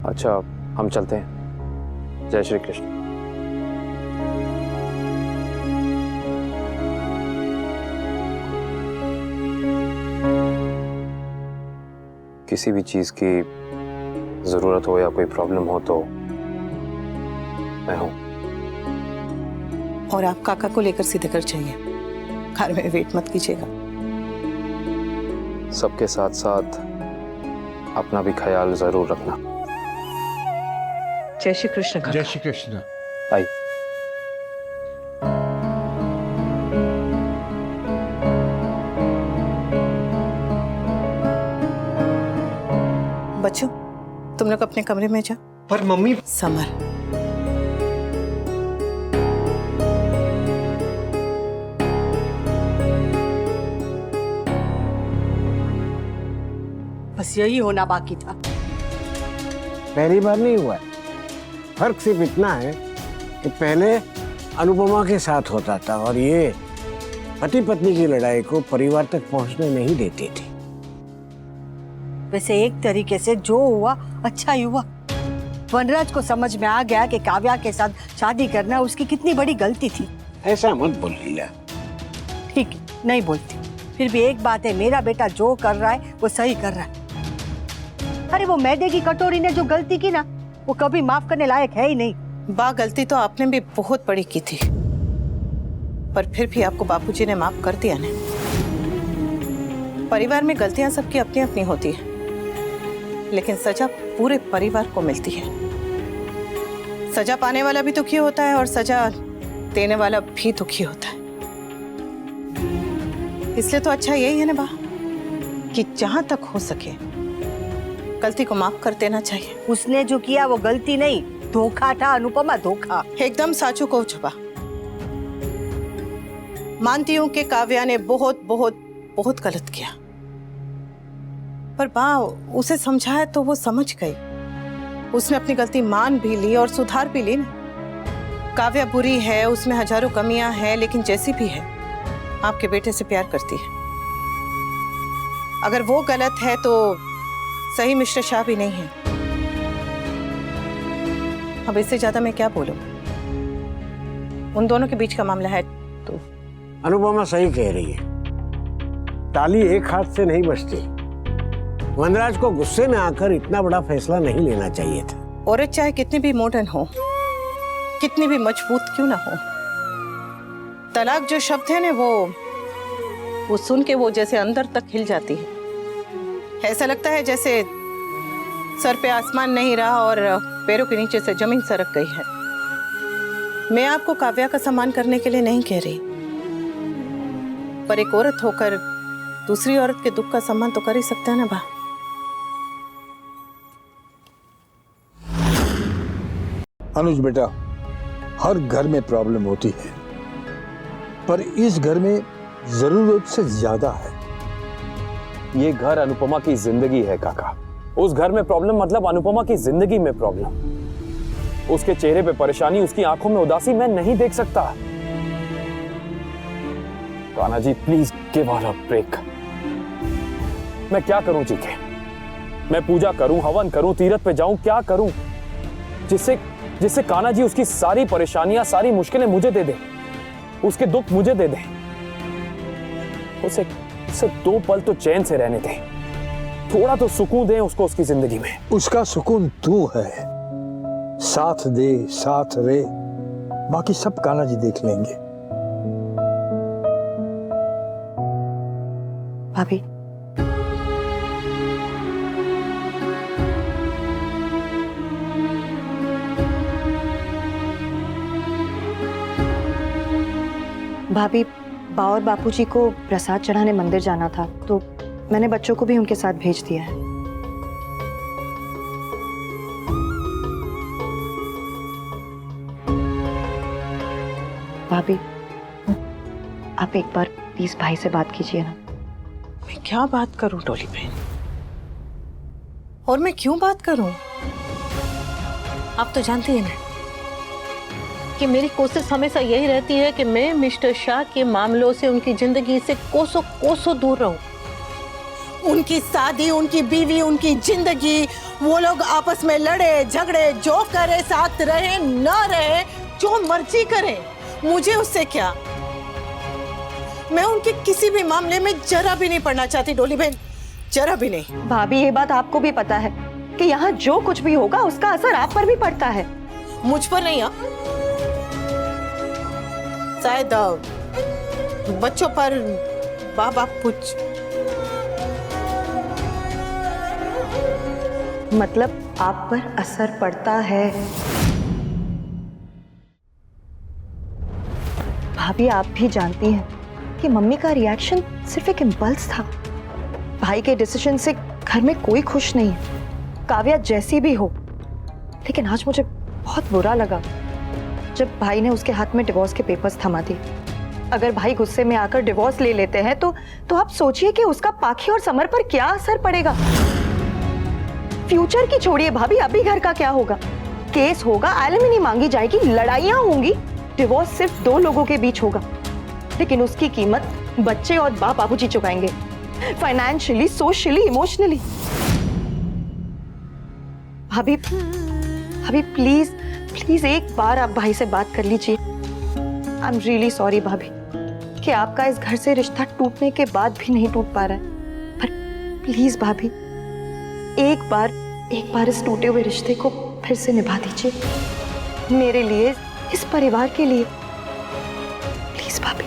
अच्छा, हम चलते हैं। जय श्री कृष्ण। किसी भी चीज की जरूरत हो या कोई प्रॉब्लम हो तो मैं हूं। और आप काका को लेकर सीधे घर जाइए, घर में वेट मत कीजिएगा। सबके साथ साथ अपना भी ख्याल जरूर रखना। जय श्री कृष्ण काका। जय श्री कृष्ण। आई। बच्चों, तुम लोग अपने कमरे में जाओ। पर मम्मी। समर, बस यही होना बाकी था। पहली बार नहीं हुआ है। फर्क सिर्फ इतना है कि पहले अनुपमा के साथ होता था और ये पति पत्नी की लड़ाई को परिवार तक पहुंचने नहीं देती थी। वैसे एक तरीके से जो हुआ अच्छा ही हुआ। वनराज को समझ में आ गया कि काव्या के साथ शादी करना उसकी कितनी बड़ी गलती थी। ऐसा मत बोल लीला। ठीक है, नहीं बोलती। फिर भी एक बात है, मेरा बेटा जो कर रहा है वो सही कर रहा है। अरे वो मैदे की कटोरी ने जो गलती की ना, वो कभी माफ करने लायक है ही नहीं। गलती तो आपने भी बहुत बड़ी की थी, पर फिर भी आपको बापूजी ने माफ कर दिया ना। परिवार में गलतियां सबकी अपनी अपनी होती है, लेकिन सजा पूरे परिवार को मिलती है। सजा पाने वाला भी दुखी होता है और सजा देने वाला भी दुखी होता है। इसलिए तो अच्छा यही है ना बा, कि जहां तक हो सके गलती को माफ कर देना चाहिए। उसने जो किया वो गलती नहीं, धोखा था अनुपमा, धोखा। एकदम साचू को छुपा। मानती हूं कि काव्या ने बहुत बहुत बहुत गलत किया, पर बा उसे समझाया तो वो समझ गई। उसने अपनी गलती मान भी ली और सुधार भी ली ना। काव्या बुरी है, उसमें हजारों कमियां हैं, लेकिन जैसी भी है आपके बेटे से प्यार करती है। अगर वो गलत है तो सही मिस्टर शाह भी नहीं है। अब इससे ज्यादा मैं क्या बोलूं, उन दोनों के बीच का मामला है तो। अनुपमा सही कह रही है, ताली एक हाथ से नहीं बजती। वनराज को गुस्से में आकर इतना बड़ा फैसला नहीं लेना चाहिए था। औरत चाहे कितनी भी मॉडर्न हो, कितनी भी मजबूत क्यों ना हो, तलाक जो शब्द है ना वो सुन के वो जैसे अंदर तक हिल जाती है। ऐसा लगता है जैसे सर पे आसमान नहीं रहा और पैरों के नीचे से जमीन सरक गई है। मैं आपको काव्या का सम्मान करने के लिए नहीं कह रही, पर एक औरत होकर दूसरी औरत के दुख का सम्मान तो कर ही सकता है ना बा। अनुज बेटा, हर घर में प्रॉब्लम होती है, पर इस घर में जरूरत से ज्यादा है। ये घर अनुपमा की जिंदगी है काका। उस घर में प्रॉब्लम मतलब अनुपमा की जिंदगी में प्रॉब्लम। उसके चेहरे पे परेशानी, उसकी आंखों में उदासी मैं नहीं देख सकता। Kanha ji please give her a break. मैं क्या करूं जी के? मैं पूजा करूं, हवन करूं, तीरथ पे जाऊं, क्या करूं जिससे कान्हा जी उसकी सारी परेशानियां, सारी मुश्किलें मुझे दे दे, उसके दुख मुझे दे दे। उसे 2 पल तो चैन से रहने दे, थोड़ा तो सुकून दे उसको उसकी जिंदगी में। उसका सुकून तू है, साथ दे, साथ रहे, बाकी सब कान्हा जी देख लेंगे। भाभी, भाभी, बा और बापूजी को प्रसाद चढ़ाने मंदिर जाना था, तो मैंने बच्चों को भी उनके साथ भेज दिया है। भाभी, आप एक बार प्लीज भाई से बात कीजिए ना। मैं क्या बात करूं डोली बहन, और मैं क्यों बात करूं? आप तो जानती हैं ना कि मेरी कोशिश हमेशा यही रहती है कि मैं मिस्टर शाह के मामलों से, उनकी जिंदगी से कोसों कोसों दूर रहूं। उनकी शादी, उनकी बीवी, उनकी जिंदगी, वो लोग आपस में लड़े झगड़े, जो करे, साथ रहे न रहे, जो मर्जी करे, मुझे उससे क्या। मैं उनके किसी भी मामले में जरा भी नहीं पड़ना चाहती डोली बहन, जरा भी नहीं। भाभी ये बात आपको भी पता है कि यहाँ जो कुछ भी होगा उसका असर आप पर भी पड़ता है। मुझ पर नहीं, शायद बच्चों पर, माँ बाप कुछ। मतलब आप पर असर पड़ता है। भाभी आप भी जानती हैं कि मम्मी का रिएक्शन सिर्फ एक इम्पल्स था। भाई के डिसीजन से घर में कोई खुश नहीं है, काव्या जैसी भी हो। लेकिन आज मुझे बहुत बुरा लगा जब भाई ने उसके हाथ में डिवोर्स के पेपर्स थमा दिए। अगर भाई गुस्से में आकर डिवोर्स ले लेते हैं तो आप सोचिए कि उसका पाखी और समर पर क्या असर पड़ेगा। फ्यूचर की छोड़िए भाभी, अभी घर का क्या होगा? केस होगा, एलिमनी मांगी जाएगी, लड़ाइयां होंगी, डिवोर्स सिर्फ 2 लोगों के बीच होगा, लेकिन उसकी कीमत बच्चे और बाप बाबूजी चुकाएंगे, फाइनेंशियली, सोशली, इमोशनली। भाभी भाभी प्लीज प्लीज एक बार आप भाई से बात कर लीजिए। आई एम रियली सॉरी भाभी कि आपका इस घर से रिश्ता टूटने के बाद भी नहीं टूट पा रहा है, पर प्लीज भाभी एक बार इस टूटे हुए रिश्ते को फिर से निभा दीजिए, मेरे लिए, इस परिवार के लिए, प्लीज भाभी।